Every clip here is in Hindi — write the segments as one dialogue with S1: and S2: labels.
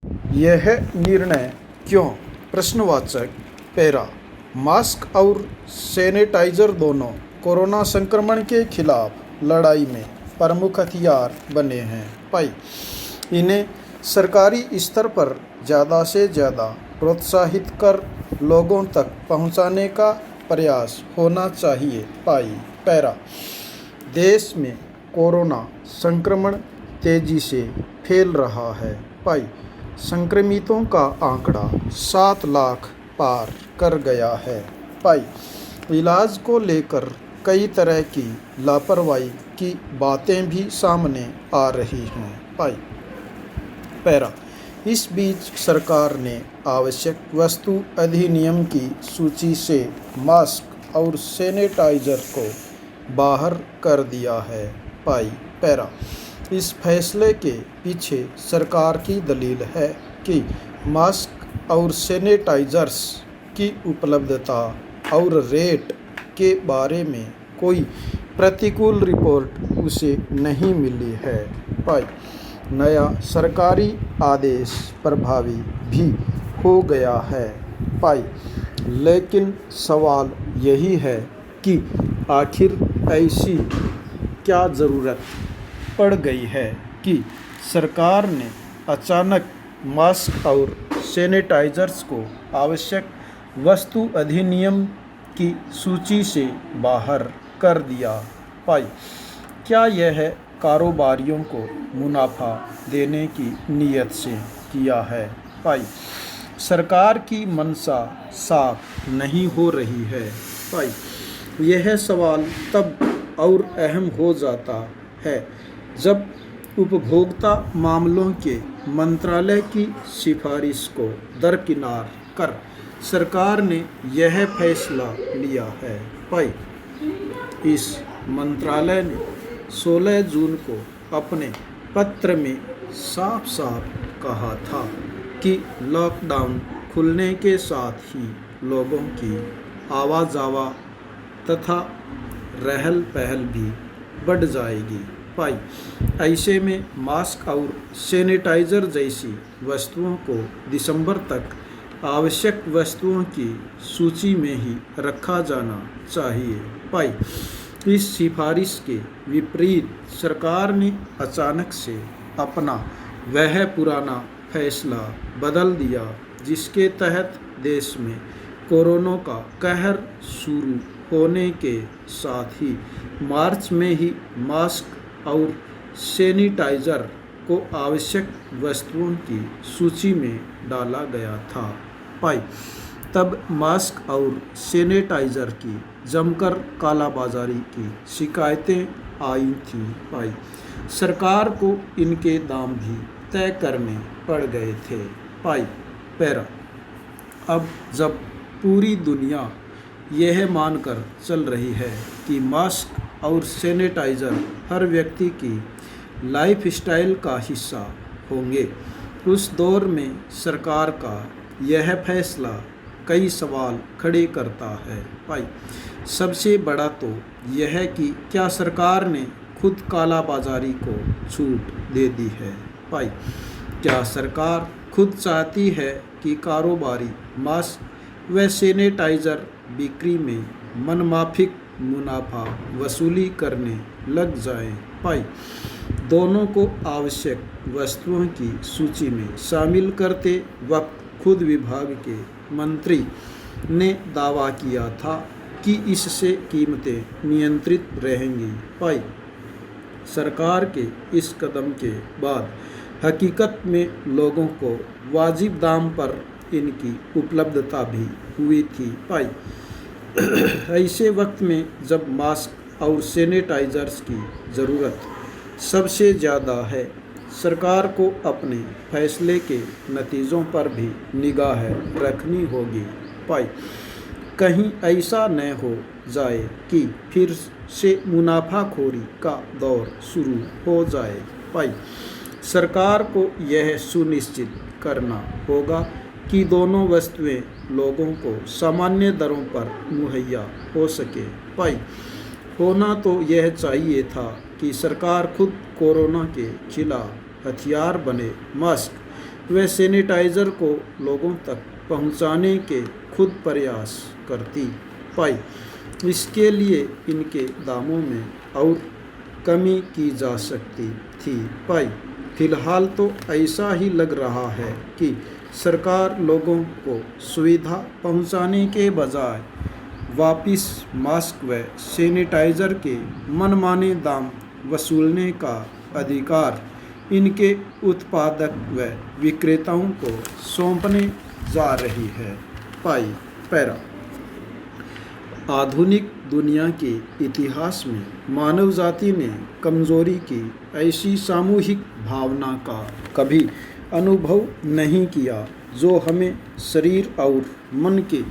S1: यह निर्णय क्यों? प्रश्नवाचक। पैरा। मास्क और सैनिटाइजर दोनों कोरोना संक्रमण के खिलाफ लड़ाई में प्रमुख हथियार बने हैं। पाई। इन्हें सरकारी स्तर पर ज़्यादा से ज़्यादा प्रोत्साहित कर लोगों तक पहुंचाने का प्रयास होना चाहिए। पाई। पैरा। देश में कोरोना संक्रमण तेजी से फैल रहा है। पाई। संक्रमितों का आंकड़ा 7 लाख पार कर गया है। पाई। इलाज को लेकर कई तरह की लापरवाही की बातें भी सामने आ रही हैं। पाई। पैरा। इस बीच सरकार ने आवश्यक वस्तु अधिनियम की सूची से मास्क और सैनिटाइजर को बाहर कर दिया है। पाई। पैरा। इस फैसले के पीछे सरकार की दलील है कि मास्क और सैनिटाइजर्स की उपलब्धता और रेट के बारे में कोई प्रतिकूल रिपोर्ट उसे नहीं मिली है। पाई। नया सरकारी आदेश प्रभावी भी हो गया है। पाई। लेकिन सवाल यही है कि आखिर ऐसी क्या ज़रूरत पड़ गई है कि सरकार ने अचानक मास्क और सैनिटाइजर्स को आवश्यक वस्तु अधिनियम की सूची से बाहर कर दिया। पाई। क्या यह कारोबारियों को मुनाफा देने की नीयत से किया है? पाई। सरकार की मंशा साफ नहीं हो रही है। पाई। यह सवाल तब और अहम हो जाता है जब उपभोक्ता मामलों के मंत्रालय की सिफारिश को दरकिनार कर सरकार ने यह फैसला लिया है। पाई। इस मंत्रालय ने 16 जून को अपने पत्र में साफ साफ कहा था कि लॉकडाउन खुलने के साथ ही लोगों की आवाजावा तथा रहल पहल भी बढ़ जाएगी। पाई। ऐसे में मास्क और सैनिटाइजर जैसी वस्तुओं को दिसंबर तक आवश्यक वस्तुओं की सूची में ही रखा जाना चाहिए। पाई। इस सिफारिश के विपरीत सरकार ने अचानक से अपना वह पुराना फैसला बदल दिया जिसके तहत देश में कोरोना का कहर शुरू होने के साथ ही मार्च में ही मास्क और सैनिटाइजर को आवश्यक वस्तुओं की सूची में डाला गया था। पाई। तब मास्क और सैनिटाइजर की जमकर कालाबाजारी की शिकायतें आई थीं। पाई। सरकार को इनके दाम भी तय करने पड़ गए थे। पाई। पैरा। अब जब पूरी दुनिया यह मानकर चल रही है कि मास्क और सैनिटाइजर हर व्यक्ति की लाइफस्टाइल का हिस्सा होंगे, उस दौर में सरकार का यह फैसला कई सवाल खड़े करता है। पाई। सबसे बड़ा तो यह है कि क्या सरकार ने खुद कालाबाजारी को छूट दे दी है? पाई। क्या सरकार खुद चाहती है कि कारोबारी मास्क व सैनिटाइजर बिक्री में मनमाफिक मुनाफा वसूली करने लग जाए? पाई। दोनों को आवश्यक वस्तुओं की सूची में शामिल करते वक्त खुद विभाग के मंत्री ने दावा किया था कि इससे कीमतें नियंत्रित रहेंगी। पाई। सरकार के इस कदम के बाद हकीकत में लोगों को वाजिब दाम पर इनकी उपलब्धता भी हुई थी। पाई। ऐसे वक्त में जब मास्क और सैनिटाइजर्स की ज़रूरत सबसे ज़्यादा है, सरकार को अपने फैसले के नतीजों पर भी निगाह रखनी होगी। पाई। कहीं ऐसा न हो जाए कि फिर से मुनाफाखोरी का दौर शुरू हो जाए। पाई। सरकार को यह सुनिश्चित करना होगा कि दोनों वस्तुएं लोगों को सामान्य दरों पर मुहैया हो सके। पाई। होना तो यह चाहिए था कि सरकार खुद कोरोना के खिलाफ हथियार बने मास्क वे सैनिटाइज़र को लोगों तक पहुंचाने के खुद प्रयास करती पाई। इसके लिए इनके दामों में और कमी की जा सकती थी पाई। फिलहाल तो ऐसा ही लग रहा है कि सरकार लोगों को सुविधा पहुंचाने के बजाय वापिस मास्क व सैनिटाइज़र के मनमाने दाम वसूलने का अधिकार इनके उत्पादक व विक्रेताओं को सौंपने जा रही है पाई। पैरा आधुनिक दुनिया के इतिहास में मानव जाति ने कमजोरी की ऐसी सामूहिक भावना का कभी अनुभव नहीं किया जो हमें शरीर और मन के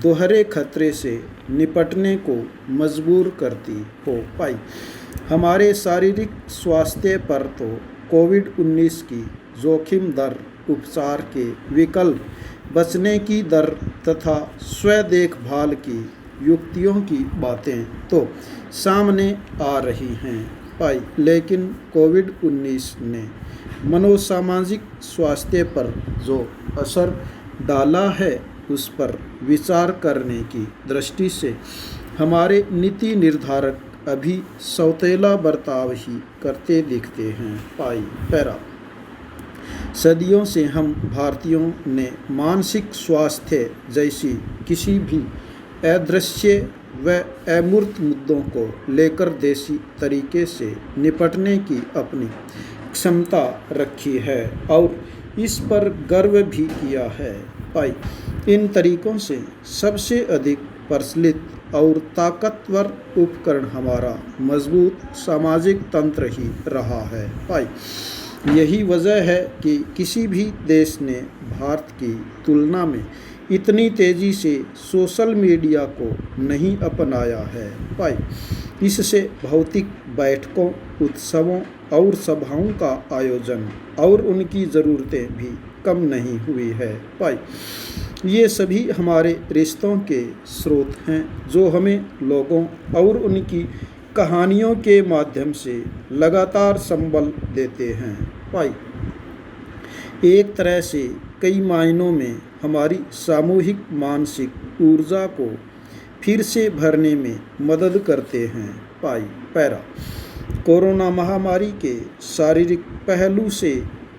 S1: दोहरे खतरे से निपटने को मजबूर करती हो पाई। हमारे शारीरिक स्वास्थ्य पर तो कोविड-19 की जोखिम दर, उपचार के विकल्प, बचने की दर तथा स्व देखभाल की युक्तियों की बातें तो सामने आ रही हैं पाई। लेकिन कोविड-19 ने मनोसामाजिक स्वास्थ्य पर जो असर डाला है उस पर विचार करने की दृष्टि से हमारे नीति निर्धारक अभी सौतेला बर्ताव ही करते दिखते हैं पाई। पैरा सदियों से हम भारतीयों ने मानसिक स्वास्थ्य जैसी किसी भी अदृश्य व अमूर्त मुद्दों को लेकर देसी तरीके से निपटने की अपनी क्षमता रखी है और इस पर गर्व भी किया है पाई। इन तरीकों से सबसे अधिक प्रचलित और ताकतवर उपकरण हमारा मजबूत सामाजिक तंत्र ही रहा है पाई। यही वजह है कि किसी भी देश ने भारत की तुलना में इतनी तेज़ी से सोशल मीडिया को नहीं अपनाया है पाई। इससे भौतिक बैठकों, उत्सवों और सभाओं का आयोजन और उनकी ज़रूरतें भी कम नहीं हुई है पाई। ये सभी हमारे रिश्तों के स्रोत हैं जो हमें लोगों और उनकी कहानियों के माध्यम से लगातार संबल देते हैं पाई। एक तरह से कई मायनों में हमारी सामूहिक मानसिक ऊर्जा को फिर से भरने में मदद करते हैं पाई। पैरा कोरोना महामारी के शारीरिक पहलू से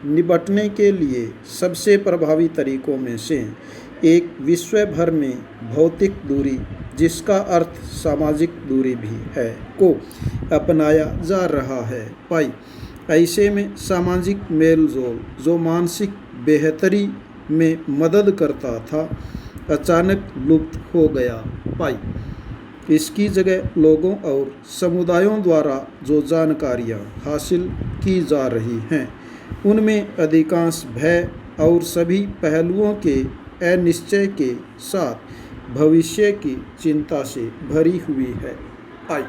S1: निपटने के लिए सबसे प्रभावी तरीकों में से एक विश्व भर में भौतिक दूरी, जिसका अर्थ सामाजिक दूरी भी है, को अपनाया जा रहा है पाई। ऐसे में सामाजिक मेलजोल जो मानसिक बेहतरी में मदद करता था अचानक लुप्त हो गया पाई। इसकी जगह लोगों और समुदायों द्वारा जो जानकारियाँ हासिल की जा रही हैं उनमें अधिकांश भय और सभी पहलुओं के अनिश्चय के साथ भविष्य की चिंता से भरी हुई है पाई।